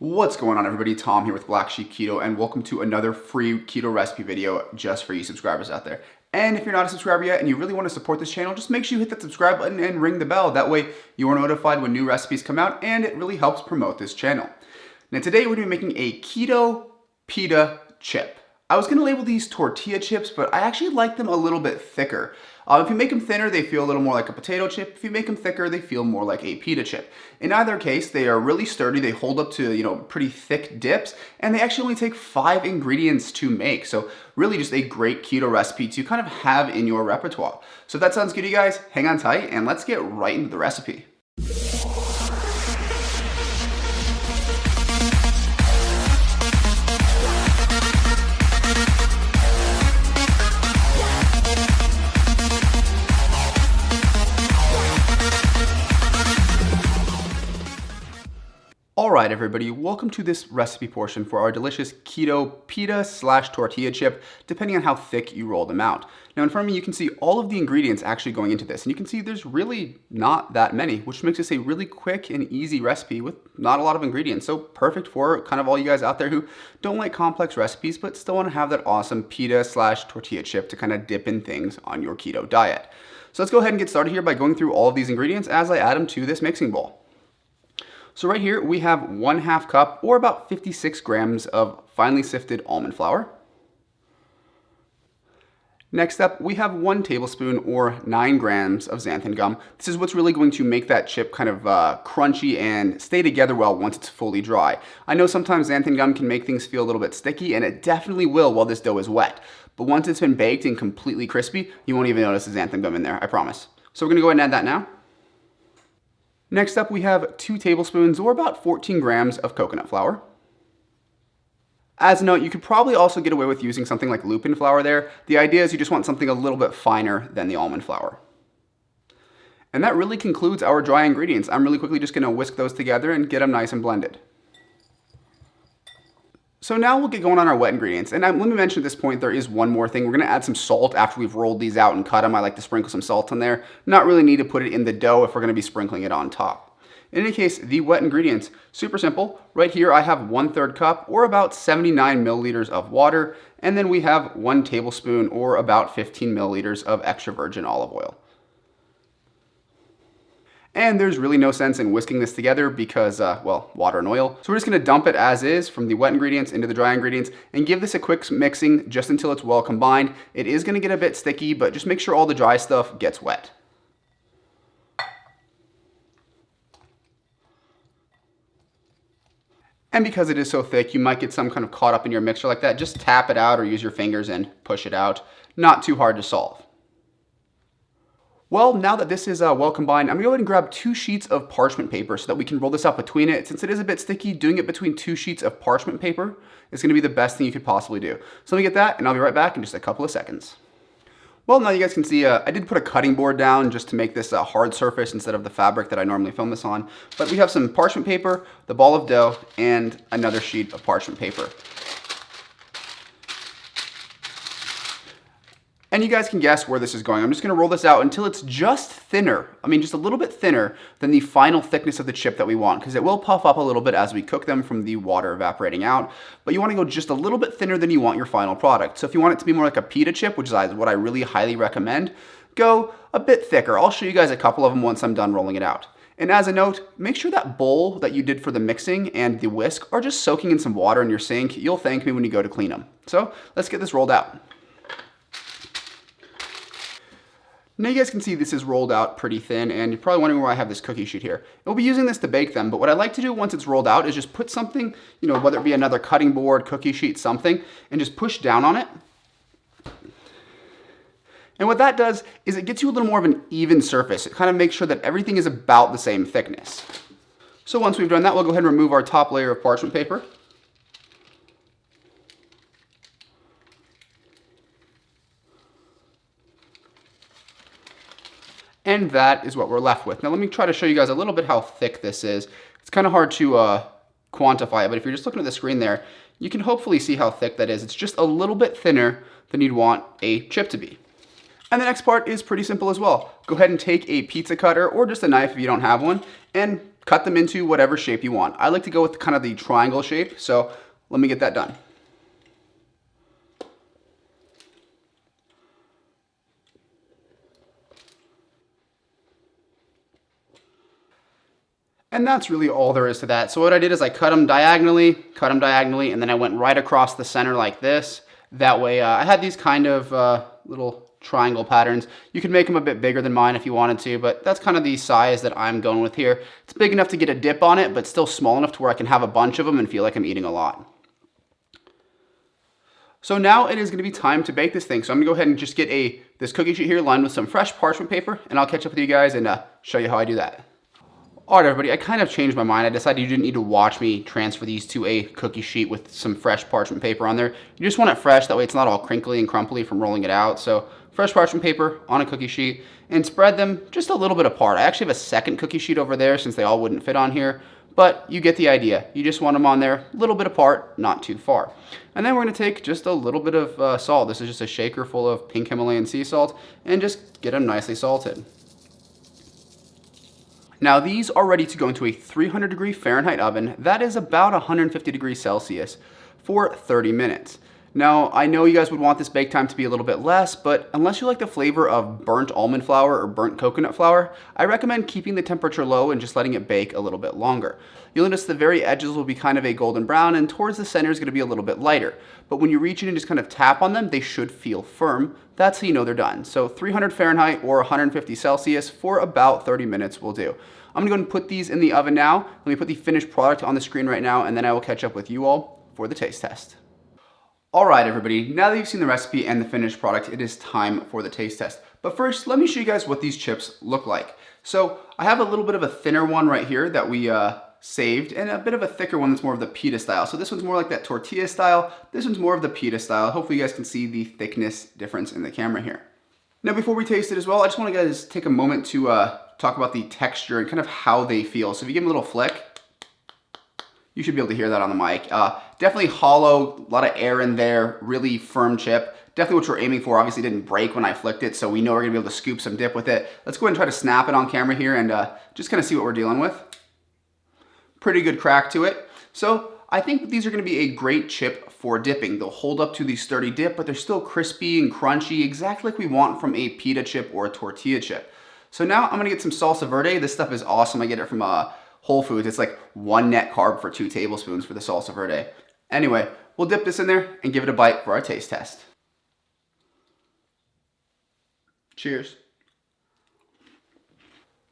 What's going on, everybody? Tom here with Black Sheep Keto, and welcome to another free keto recipe video just for you subscribers out there. And if you're not a subscriber yet and you really want to support this channel, just make sure you hit that subscribe button and ring the bell. That way you are notified when new recipes come out, and it really helps promote this channel. Now today we're going to be making a Keto Pita chip. I was going to label these tortilla chips, but I actually like them a little bit thicker. If you make them thinner, they feel a little more like a potato chip. If you make them thicker, they feel more like a pita chip. In either case, they are really sturdy. They hold up to, pretty thick dips, and they actually only take 5 ingredients to make. So really just a great keto recipe to kind of have in your repertoire. So if that sounds good to you guys, hang on tight and let's get right into the recipe. Alright everybody, welcome to this recipe portion for our delicious Keto Pita / tortilla chip, depending on how thick you roll them out. Now in front of me you can see all of the ingredients actually going into this, and you can see there's really not that many, which makes this a really quick and easy recipe with not a lot of ingredients, so perfect for kind of all you guys out there who don't like complex recipes but still want to have that awesome pita / tortilla chip to kind of dip in things on your keto diet. So let's go ahead and get started here by going through all of these ingredients as I add them to this mixing bowl. So right here we have 1/2 cup or about 56 grams of finely sifted almond flour. Next up we have 1 tablespoon or 9 grams of xanthan gum. This is what's really going to make that chip kind of crunchy and stay together well once it's fully dry. I know sometimes xanthan gum can make things feel a little bit sticky, and it definitely will while this dough is wet. But once it's been baked and completely crispy, you won't even notice the xanthan gum in there, I promise. So we're gonna go ahead and add that now. Next up, we have 2 tablespoons or about 14 grams of coconut flour. As a note, you could probably also get away with using something like lupin flour there. The idea is you just want something a little bit finer than the almond flour. And that really concludes our dry ingredients. I'm really quickly just gonna whisk those together and get them nice and blended. So now we'll get going on our wet ingredients. And let me mention at this point, there is one more thing. We're gonna add some salt after we've rolled these out and cut them. I like to sprinkle some salt on there. Not really need to put it in the dough if we're gonna be sprinkling it on top. In any case, the wet ingredients, super simple. Right here I have 1/3 cup or about 79 milliliters of water. And then we have 1 tablespoon or about 15 milliliters of extra virgin olive oil. And there's really no sense in whisking this together because, water and oil. So we're just gonna dump it as is from the wet ingredients into the dry ingredients and give this a quick mixing just until it's well combined. It is gonna get a bit sticky, but just make sure all the dry stuff gets wet. And because it is so thick, you might get some kind of caught up in your mixture like that. Just tap it out or use your fingers and push it out. Not too hard to solve. Well, now that this is well combined, I'm gonna go ahead and grab 2 sheets of parchment paper so that we can roll this out between it. Since it is a bit sticky, doing it between 2 sheets of parchment paper is gonna be the best thing you could possibly do. So let me get that, and I'll be right back in just a couple of seconds. Well, now you guys can see I did put a cutting board down just to make this a hard surface instead of the fabric that I normally film this on. But we have some parchment paper, the ball of dough, and another sheet of parchment paper. And you guys can guess where this is going. I'm just gonna roll this out until it's just thinner. Just a little bit thinner than the final thickness of the chip that we want, because it will puff up a little bit as we cook them from the water evaporating out. But you wanna go just a little bit thinner than you want your final product. So if you want it to be more like a pita chip, which is what I really highly recommend, go a bit thicker. I'll show you guys a couple of them once I'm done rolling it out. And as a note, make sure that bowl that you did for the mixing and the whisk are just soaking in some water in your sink. You'll thank me when you go to clean them. So let's get this rolled out. Now you guys can see this is rolled out pretty thin, and you're probably wondering why I have this cookie sheet here. We'll be using this to bake them, but what I like to do once it's rolled out is just put something, whether it be another cutting board, cookie sheet, something, and just push down on it. And what that does is it gets you a little more of an even surface. It kind of makes sure that everything is about the same thickness. So once we've done that, we'll go ahead and remove our top layer of parchment paper. And that is what we're left with. Now let me try to show you guys a little bit how thick this is. It's kind of hard to quantify it, but if you're just looking at the screen there, you can hopefully see how thick that is. It's just a little bit thinner than you'd want a chip to be. And the next part is pretty simple as well. Go ahead and take a pizza cutter or just a knife if you don't have one, and cut them into whatever shape you want. I like to go with kind of the triangle shape, so let me get that done. And that's really all there is to that. So what I did is I cut them diagonally, and then I went right across the center like this. That way I had these kind of little triangle patterns. You could make them a bit bigger than mine if you wanted to, but that's kind of the size that I'm going with here. It's big enough to get a dip on it, but still small enough to where I can have a bunch of them and feel like I'm eating a lot. So now it is going to be time to bake this thing. So I'm going to go ahead and just get this cookie sheet here lined with some fresh parchment paper, and I'll catch up with you guys and show you how I do that. All right, everybody, I kind of changed my mind. I decided you didn't need to watch me transfer these to a cookie sheet with some fresh parchment paper on there. You just want it fresh, that way it's not all crinkly and crumply from rolling it out. So fresh parchment paper on a cookie sheet and spread them just a little bit apart. I actually have a second cookie sheet over there since they all wouldn't fit on here, but you get the idea. You just want them on there a little bit apart, not too far. And then we're gonna take just a little bit of salt. This is just a shaker full of pink Himalayan sea salt, and just get them nicely salted. Now these are ready to go into a 300-degree Fahrenheit oven, that is about 150 degrees Celsius, for 30 minutes. Now I know you guys would want this bake time to be a little bit less, but unless you like the flavor of burnt almond flour or burnt coconut flour, I recommend keeping the temperature low and just letting it bake a little bit longer. You'll notice the very edges will be kind of a golden brown, and towards the center is going to be a little bit lighter. But when you reach in and just kind of tap on them, they should feel firm. That's how you know they're done. So 300 Fahrenheit or 150 Celsius for about 30 minutes will do. I'm going to go ahead and put these in the oven now. Let me put the finished product on the screen right now, and then I will catch up with you all for the taste test. All right, everybody, now that you've seen the recipe and the finished product, it is time for the taste test. But first, let me show you guys what these chips look like. So I have a little bit of a thinner one right here that we saved, and a bit of a thicker one that's more of the pita style. So this one's more like that tortilla style. This one's more of the pita style. Hopefully you guys can see the thickness difference in the camera here. Now before we taste it as well, I just want to guys take a moment to talk about the texture and kind of how they feel. So if you give them a little flick, you should be able to hear that on the mic. Definitely hollow, a lot of air in there, really firm chip. Definitely what we're aiming for. Obviously didn't break when I flicked it, so we know we're gonna be able to scoop some dip with it. Let's go ahead and try to snap it on camera here and just kind of see what we're dealing with. Pretty good crack to it. So I think these are gonna be a great chip for dipping. They'll hold up to the sturdy dip, but they're still crispy and crunchy, exactly like we want from a pita chip or a tortilla chip. So now I'm gonna get some salsa verde. This stuff is awesome. I get it from Whole Foods. It's like 1 net carb for 2 tablespoons for the salsa verde. Anyway, we'll dip this in there and give it a bite for our taste test. Cheers.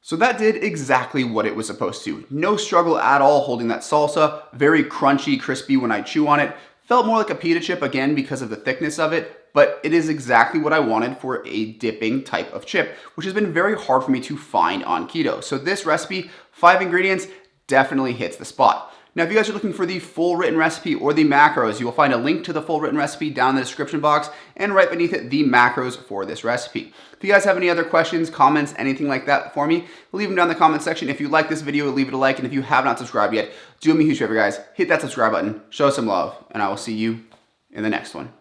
So that did exactly what it was supposed to. No struggle at all holding that salsa. Very crunchy, crispy when I chew on it. Felt more like a pita chip again because of the thickness of it, but it is exactly what I wanted for a dipping type of chip, which has been very hard for me to find on keto. So this recipe, 5 ingredients, definitely hits the spot. Now, if you guys are looking for the full written recipe or the macros, you will find a link to the full written recipe down in the description box, and right beneath it, the macros for this recipe. If you guys have any other questions, comments, anything like that for me, leave them down in the comment section. If you like this video, leave it a like, and if you have not subscribed yet, do me a huge favor, guys. Hit that subscribe button, show some love, and I will see you in the next one.